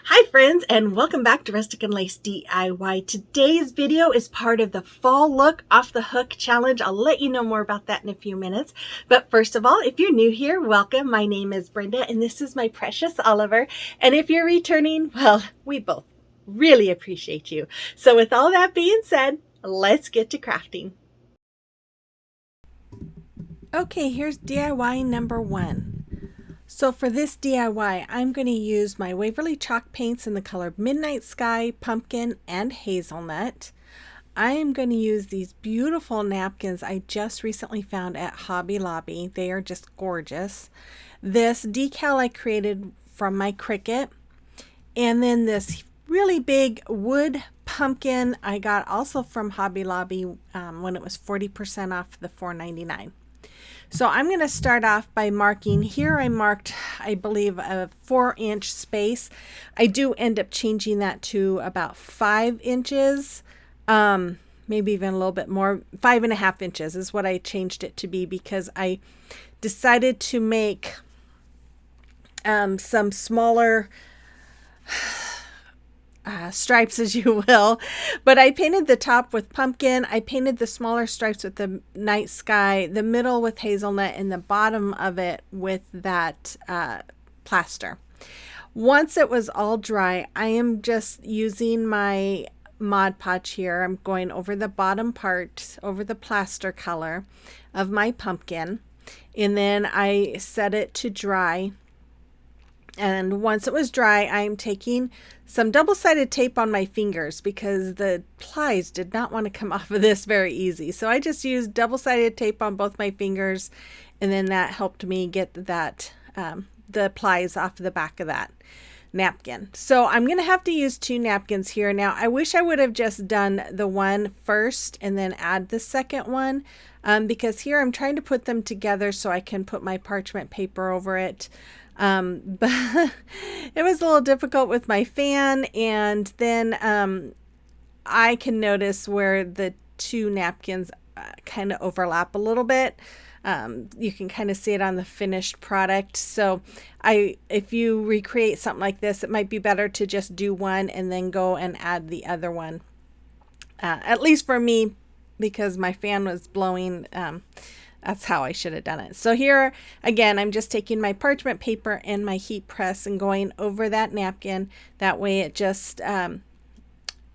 Hi friends, and welcome back to Rustic and Lace DIY. Today's video is part of the Fall Look Off the Hook challenge. I'll let you know more about that in a few minutes. But first of all, if you're new here, welcome. My name is Brenda and this is my precious Oliver. And if you're returning, well, we both really appreciate you. So with all that being said, let's get to crafting. Okay, here's DIY number 1. So for this DIY, I'm going to use my Waverly chalk paints in the color Midnight Sky, Pumpkin, and Hazelnut. I am going to use these beautiful napkins I just recently found at Hobby Lobby. They are just gorgeous. This decal I created from my Cricut. And then this really big wood pumpkin I got also from Hobby Lobby when it was 40% off the $4.99. So I'm going to start off by marking. Here I marked, I believe, a 4-inch space. I do end up changing that to about 5 inches, maybe even a little bit more. 5.5 inches is what I changed it to be because I decided to make some smaller stripes, as you will, but I painted the top with pumpkin. I painted the smaller stripes with the night sky, the middle with hazelnut, and the bottom of it with that plaster. Once it was all dry, I am just using my Mod Podge here. I'm going over the bottom part, over the plaster color of my pumpkin, and then I set it to dry. And once it was dry, I'm taking some double-sided tape on my fingers because the plies did not want to come off of this very easy. So I just used double-sided tape on both my fingers, and then that helped me get that the plies off the back of that napkin. So I'm going to have to use 2 napkins here. Now, I wish I would have just done the one first and then add the second one because here I'm trying to put them together so I can put my parchment paper over it. But it was a little difficult with my fan, and then I can notice where the 2 napkins kind of overlap a little bit. You can kind of see it on the finished product. So if you recreate something like this, it might be better to just do one and then go and add the other one. At least for me, because my fan was blowing. That's how I should have done it. So here, again, I'm just taking my parchment paper and my heat press and going over that napkin. That way it just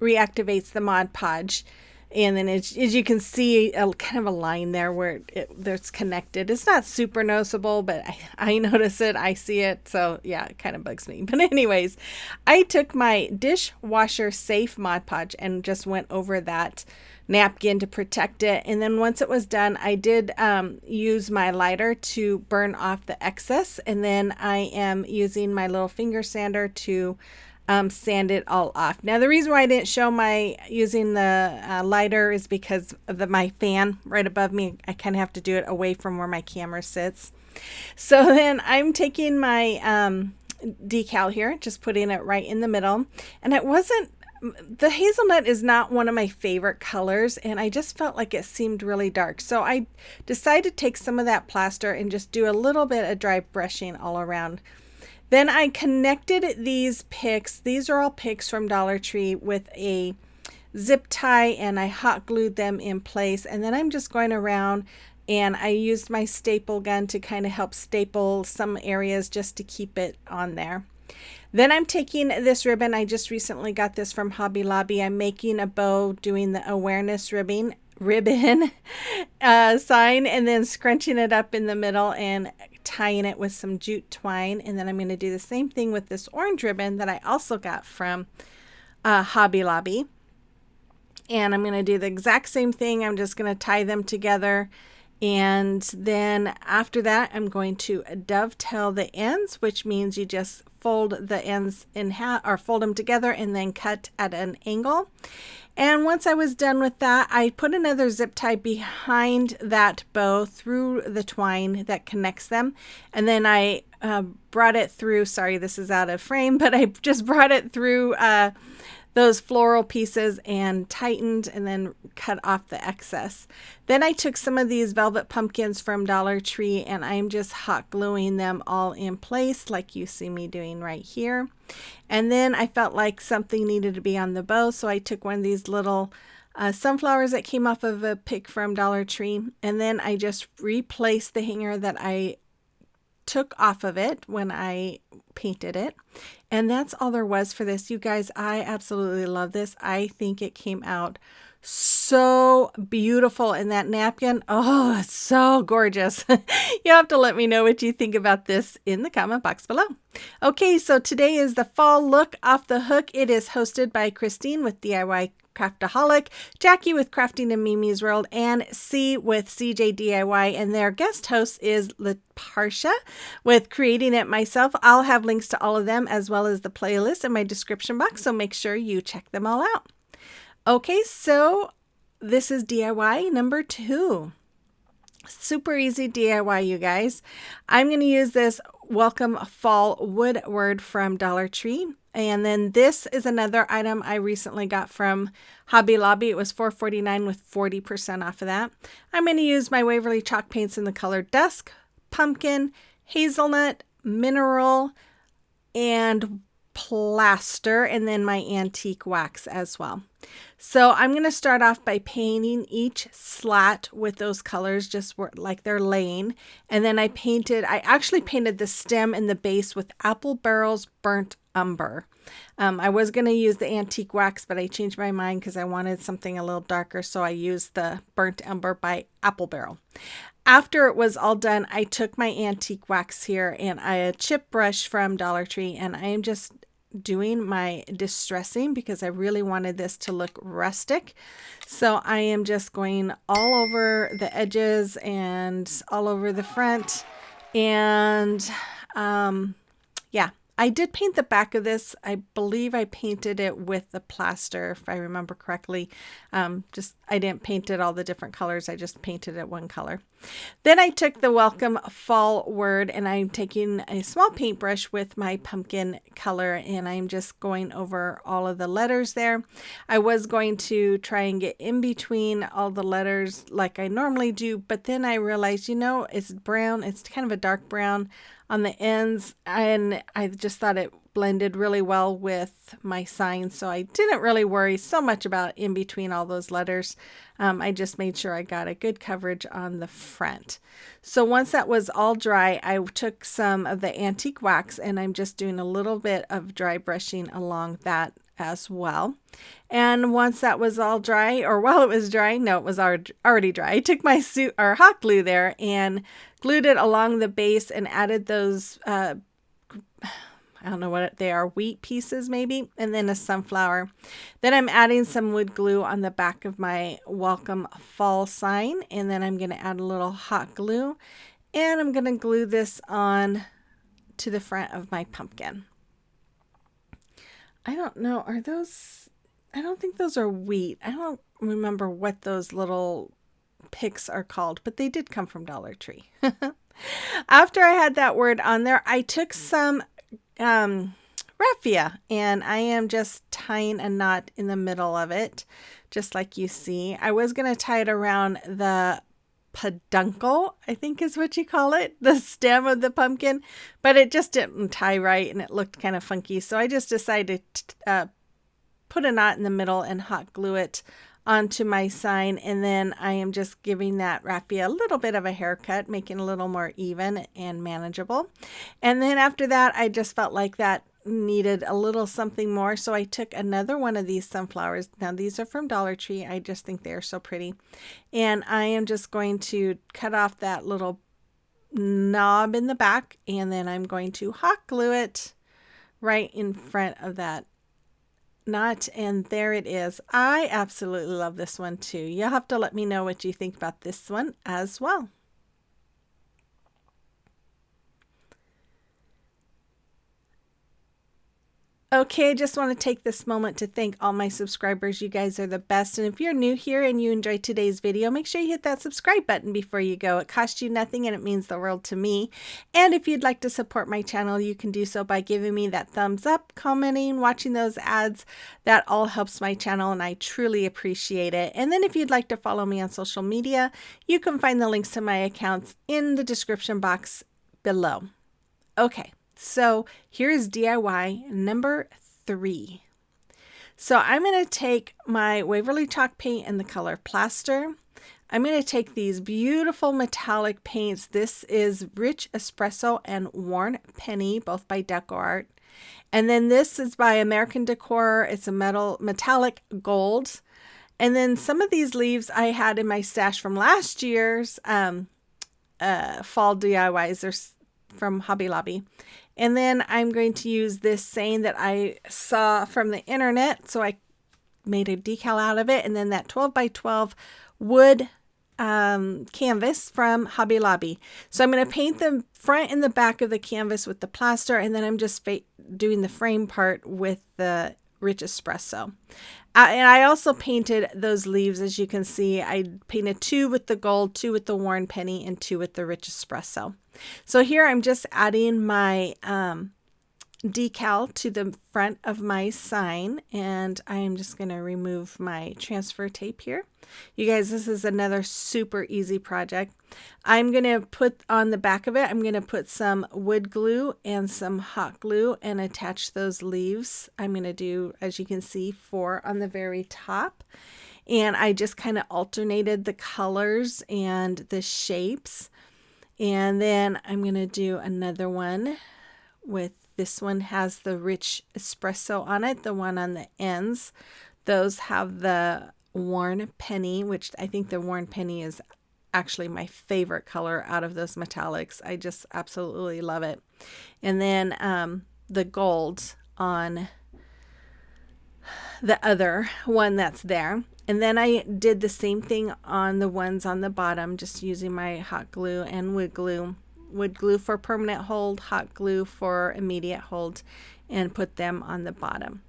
reactivates the Mod Podge. And then as you can see, kind of a line there where it's connected. It's not super noticeable, but I notice it. I see it. So yeah, it kind of bugs me. But anyways, I took my dishwasher safe Mod Podge and just went over that napkin to protect it. And then once it was done, I did use my lighter to burn off the excess. And then I am using my little finger sander to sand it all off. Now the reason why I didn't show my using the lighter is because of my fan right above me. I kind of have to do it away from where my camera sits. So then I'm taking my decal here, just putting it right in the middle. And the hazelnut is not one of my favorite colors, and I just felt like it seemed really dark. So I decided to take some of that plaster and just do a little bit of dry brushing all around. Then I connected these picks. These are all picks from Dollar Tree with a zip tie, and I hot glued them in place. And then I'm just going around, and I used my staple gun to kind of help staple some areas just to keep it on there. Then I'm taking this ribbon. I just recently got this from Hobby Lobby. I'm making a bow doing the awareness ribbon sign, and then scrunching it up in the middle and tying it with some jute twine. And then I'm going to do the same thing with this orange ribbon that I also got from Hobby Lobby. And I'm going to do the exact same thing. I'm just going to tie them together. And then after that, I'm going to dovetail the ends, which means you just fold the ends in half, or fold them together and then cut at an angle. And once I was done with that, I put another zip tie behind that bow through the twine that connects them. And then I brought it through, sorry, this is out of frame, but I just brought it through those floral pieces and tightened and then cut off the excess. Then I took some of these velvet pumpkins from Dollar Tree and I'm just hot gluing them all in place like you see me doing right here. And then I felt like something needed to be on the bow, so I took one of these little sunflowers that came off of a pick from Dollar Tree, and then I just replaced the hanger that I took off of it when I painted it. And that's all there was for this. You guys, I absolutely love this. I think it came out so beautiful, and that napkin, oh, it's so gorgeous. You have to let me know what you think about this in the comment box below. Okay, so today is the fall look off the hook. It is hosted by Christine with DIY Craftaholic, Jackie with Crafting and Mimi's World, and C with CJ DIY, and their guest host is Laparsha with Creating It Myself. I'll have links to all of them as well as the playlist in my description box, so make sure you check them all out. Okay, so this is DIY number 2. Super easy DIY, you guys. I'm going to use this Welcome Fall Woodward from Dollar Tree. And then this is another item I recently got from Hobby Lobby. It was $4.49 with 40% off of that. I'm going to use my Waverly chalk paints in the color Dusk, Pumpkin, Hazelnut, Mineral, and Plaster, and then my antique wax as well. So I'm going to start off by painting each slat with those colors just like they're laying. And then I actually painted the stem and the base with Apple Barrel's Burnt Umber. I was going to use the antique wax, but I changed my mind because I wanted something a little darker, so I used the Burnt Umber by Apple Barrel. After it was all done, I took my antique wax here and a chip brush from Dollar Tree, and I am just doing my distressing because I really wanted this to look rustic. So I am just going all over the edges and all over the front. And yeah, I did paint the back of this. I believe I painted it with the plaster, if I remember correctly. I didn't paint it all the different colors. I just painted it one color. Then I took the Welcome Fall word, and I'm taking a small paintbrush with my pumpkin color, and I'm just going over all of the letters there. I was going to try and get in between all the letters like I normally do, but then I realized, it's brown. It's kind of a dark brown on the ends, and I just thought it blended really well with my sign, so I didn't really worry so much about in between all those letters. I just made sure I got a good coverage on the front. So once that was all dry, I took some of the antique wax, and I'm just doing a little bit of dry brushing along that as well. And once that was all dry, or while it was drying, no, it was already dry, I took my hot glue there and glued it along the base and added those I don't know what they are, wheat pieces maybe, and then a sunflower. Then I'm adding some wood glue on the back of my Welcome Fall sign, and then I'm going to add a little hot glue, and I'm going to glue this on to the front of my pumpkin. I don't know, I don't think those are wheat. I don't remember what those little picks are called, but they did come from Dollar Tree. After I had that word on there, I took some Raffia, and I am just tying a knot in the middle of it, just like you see. I was going to tie it around the peduncle, I think is what you call it, the stem of the pumpkin, but it just didn't tie right and it looked kind of funky. So I just decided to put a knot in the middle and hot glue it onto my sign, and then I am just giving that raffia a little bit of a haircut, making it a little more even and manageable. And then after that, I just felt like that needed a little something more, so I took another one of these sunflowers. Now these are from Dollar Tree. I just think they are so pretty, and I am just going to cut off that little knob in the back, and then I'm going to hot glue it right in front of that knot, and there it is. I absolutely love this one too. You'll have to let me know what you think about this one as well. Okay, I just want to take this moment to thank all my subscribers. You guys are the best. And if you're new here and you enjoyed today's video, make sure you hit that subscribe button before you go. It costs you nothing and it means the world to me. And if you'd like to support my channel, you can do so by giving me that thumbs up, commenting, watching those ads. That all helps my channel and I truly appreciate it. And then if you'd like to follow me on social media, you can find the links to my accounts in the description box below. Okay. So here's DIY number 3. So I'm going to take my Waverly chalk paint in the color Plaster. I'm going to take these beautiful metallic paints. This is Rich Espresso and Worn Penny, both by DecoArt. And then this is by American Decor. It's a metallic gold. And then some of these leaves I had in my stash from last year's fall DIYs. They're from Hobby Lobby. And then I'm going to use this saying that I saw from the internet. So I made a decal out of it. And then that 12 by 12 wood canvas from Hobby Lobby. So I'm going to paint the front and the back of the canvas with the plaster. And then I'm just doing the frame part with the Rich Espresso. And I also painted those leaves, as you can see. I painted 2 with the gold, 2 with the Worn Penny, and 2 with the Rich Espresso. So here I'm just adding my decal to the front of my sign, and I'm just going to remove my transfer tape here. You guys, this is another super easy project. I'm going to put on the back of it, I'm going to put some wood glue and some hot glue and attach those leaves. I'm going to do, as you can see, 4 on the very top. And I just kind of alternated the colors and the shapes. And then I'm going to do another one with, this one has the Rich Espresso on it, the one on the ends. Those have the Worn Penny, which I think the Worn Penny is actually my favorite color out of those metallics. I just absolutely love it. And then the gold on the other one that's there. And then I did the same thing on the ones on the bottom, just using my hot glue and wood glue. Wood glue for permanent hold, hot glue for immediate hold, and put them on the bottom.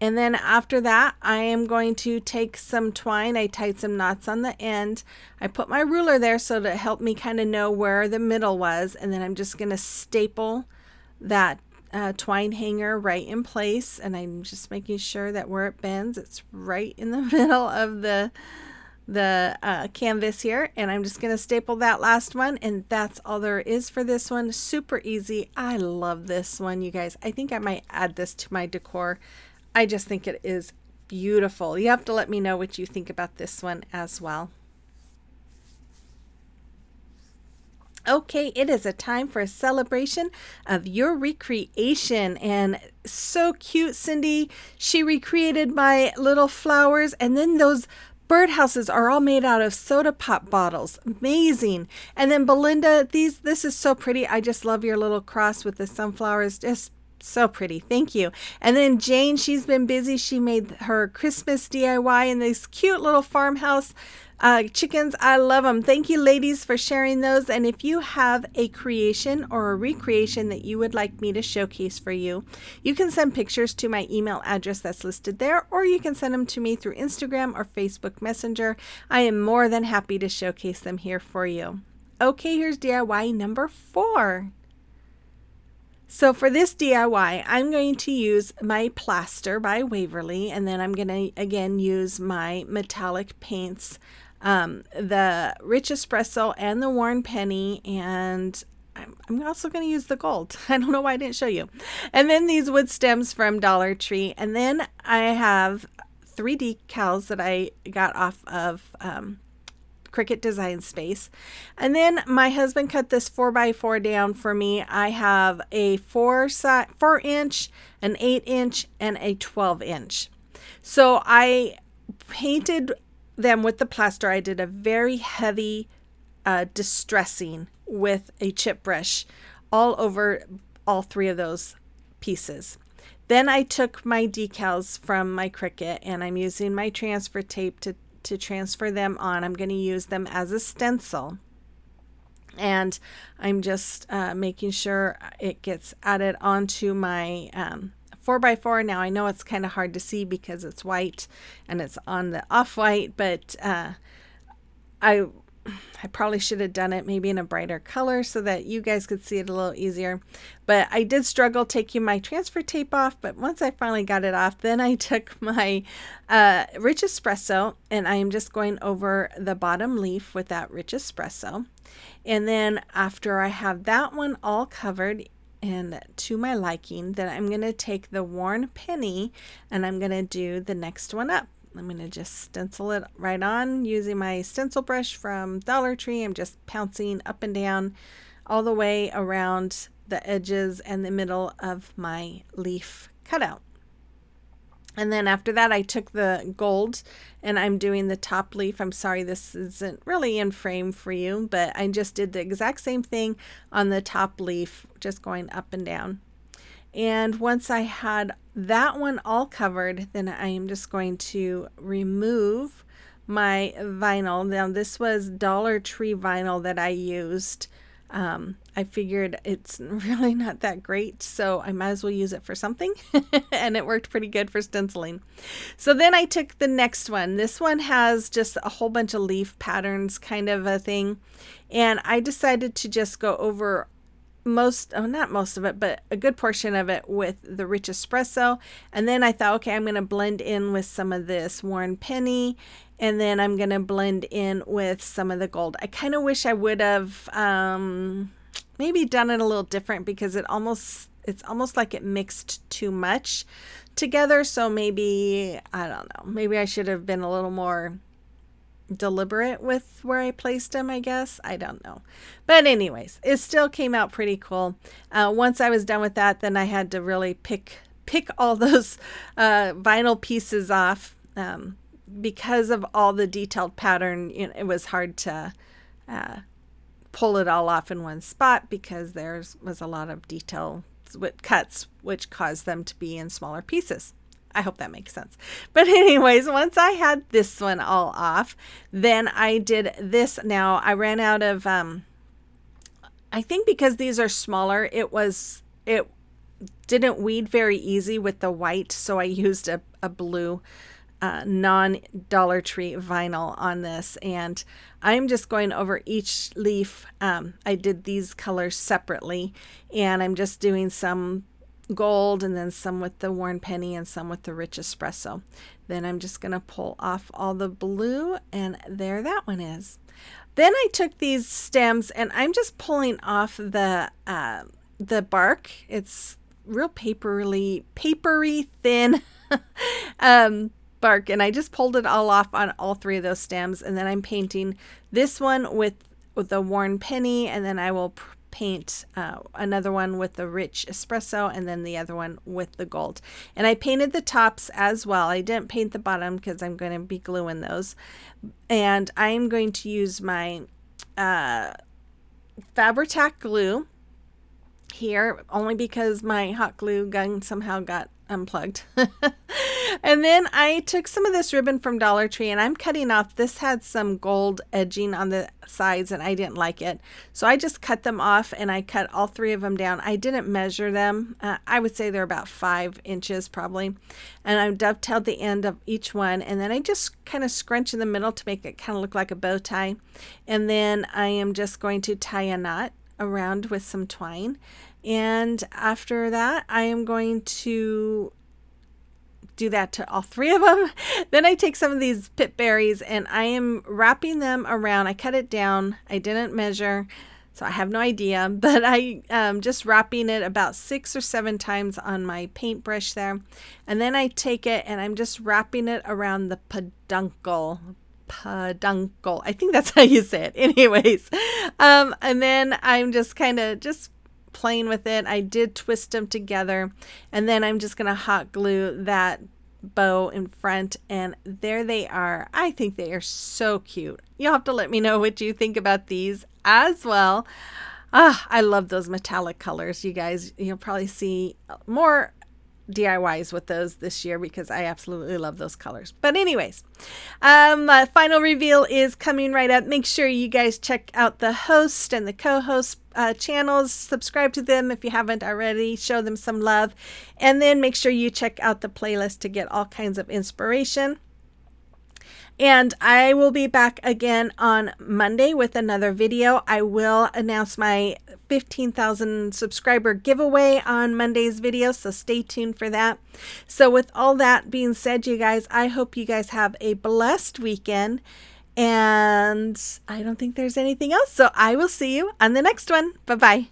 And then after that, I am going to take some twine. I tied some knots on the end. I put my ruler there so to help me kind of know where the middle was. And then I'm just going to staple that twine hanger right in place. And I'm just making sure that where it bends, it's right in the middle of the canvas here. And I'm just going to staple that last one. And that's all there is for this one. Super easy. I love this one, you guys. I think I might add this to my decor. I just think it is beautiful. You have to let me know what you think about this one as well. Okay, it is a time for a celebration of your recreation. And so cute, Cindy. She recreated my little flowers, and then those birdhouses are all made out of soda pop bottles. Amazing. And then Belinda, this is so pretty. I just love your little cross with the sunflowers. Just so pretty. Thank you. And then Jane, she's been busy. She made her Christmas DIY and these cute little farmhouse chickens. I love them. Thank you, ladies, for sharing those. And if you have a creation or a recreation that you would like me to showcase for you, you can send pictures to my email address that's listed there, or you can send them to me through Instagram or Facebook Messenger. I am more than happy to showcase them here for you. Okay, here's DIY number 4. So for this DIY, I'm going to use my Plaster by Waverly, and then I'm going to again use my metallic paints, the Rich Espresso and the Worn Penny, and I'm also going to use the gold. I don't know why I didn't show you. And then these wood stems from Dollar Tree, and then I have 3 decals that I got off of Cricut Design Space. And then my husband cut this 4x4 down for me. I have a 4 inch, an 8 inch, and a 12 inch. So I painted them with the plaster. I did a very heavy distressing with a chip brush all over all 3 of those pieces. Then I took my decals from my Cricut, and I'm using my transfer tape to transfer them on. I'm going to use them as a stencil. And I'm just making sure it gets added onto my 4x4. Now I know it's kind of hard to see because it's white and it's on the off-white, but I probably should have done it maybe in a brighter color so that you guys could see it a little easier. But I did struggle taking my transfer tape off, but once I finally got it off, then I took my Rich Espresso and I am just going over the bottom leaf with that Rich Espresso. And then after I have that one all covered and to my liking, then I'm going to take the worn penny and I'm going to do the next one up. I'm going to just stencil it right on using my stencil brush from Dollar Tree. I'm just pouncing up and down all the way around the edges and the middle of my leaf cutout. And then after that, I took the gold and I'm doing the top leaf. I'm sorry, this isn't really in frame for you, but I just did the exact same thing on the top leaf, just going up and down. And once I had that one all covered, then I am just going to remove my vinyl. Now this was Dollar Tree vinyl that I used. I figured it's really not that great, so I might as well use it for something. And it worked pretty good for stenciling. So then I took the next one. This one has just a whole bunch of leaf patterns kind of a thing. And I decided to just go over not most of it, but a good portion of it with the Rich Espresso. And then I thought, okay, I'm going to blend in with some of this worn penny, and then I'm going to blend in with some of the gold. I kind of wish I would have maybe done it a little different because it's almost like it mixed too much together. So maybe, I don't know, maybe I should have been a little more deliberate with where I placed them, I guess. I don't know. But anyways, it still came out pretty cool. Once I was done with that, then I had to really pick all those vinyl pieces off because of all the detailed pattern. You know, it was hard to pull it all off in one spot because there was a lot of detail with cuts, which caused them to be in smaller pieces. I hope that makes sense. But anyways, once I had this one all off, then I did this. Now I ran out of, I think because these are smaller, it didn't weed very easy with the white. So I used a blue non-Dollar Tree vinyl on this. And I'm just going over each leaf. I did these colors separately and I'm just doing some gold and then some with the worn penny and some with the Rich Espresso. Then I'm just going to pull off all the blue and there that one is. Then I took these stems and I'm just pulling off the bark. It's real papery thin bark, and I just pulled it all off on all three of those stems. And then I'm painting this one with the worn penny, and then I will paint another one with the Rich Espresso and then the other one with the gold. And I painted the tops as well. I didn't paint the bottom because I'm going to be gluing those. And I'm going to use my Fabri-Tac glue here only because my hot glue gun somehow got unplugged. And then I took some of this ribbon from Dollar Tree and I'm cutting off. This had some gold edging on the sides and I didn't like it. So I just cut them off and I cut all three of them down. I didn't measure them. I would say they're about 5 inches probably. And I dovetailed the end of each one. And then I just kind of scrunch in the middle to make it kind of look like a bow tie. And then I am just going to tie a knot around with some twine. And after that, I am going to do that to all three of them. Then I take some of these pip berries and I am wrapping them around. I cut it down. I didn't measure, so I have no idea, but I just wrapping it about 6 or 7 times on my paintbrush there. And then I take it and I'm just wrapping it around the peduncle. I think that's how you say it. Anyways, and then I'm just kind of just playing with it. I did twist them together and then I'm just going to hot glue that bow in front and there they are. I think they are so cute. You'll have to let me know what you think about these as well. I love those metallic colors, you guys. You'll probably see more DIYs with those this year because I absolutely love those colors. But anyways, final reveal is coming right up. Make sure you guys check out the host and the co-host channels. Subscribe to them if you haven't already. Show them some love. And then make sure you check out the playlist to get all kinds of inspiration. And I will be back again on Monday with another video. I will announce my 15,000 subscriber giveaway on Monday's video, so stay tuned for that. So with all that being said, you guys, I hope you guys have a blessed weekend. And I don't think there's anything else. So I will see you on the next one. Bye-bye.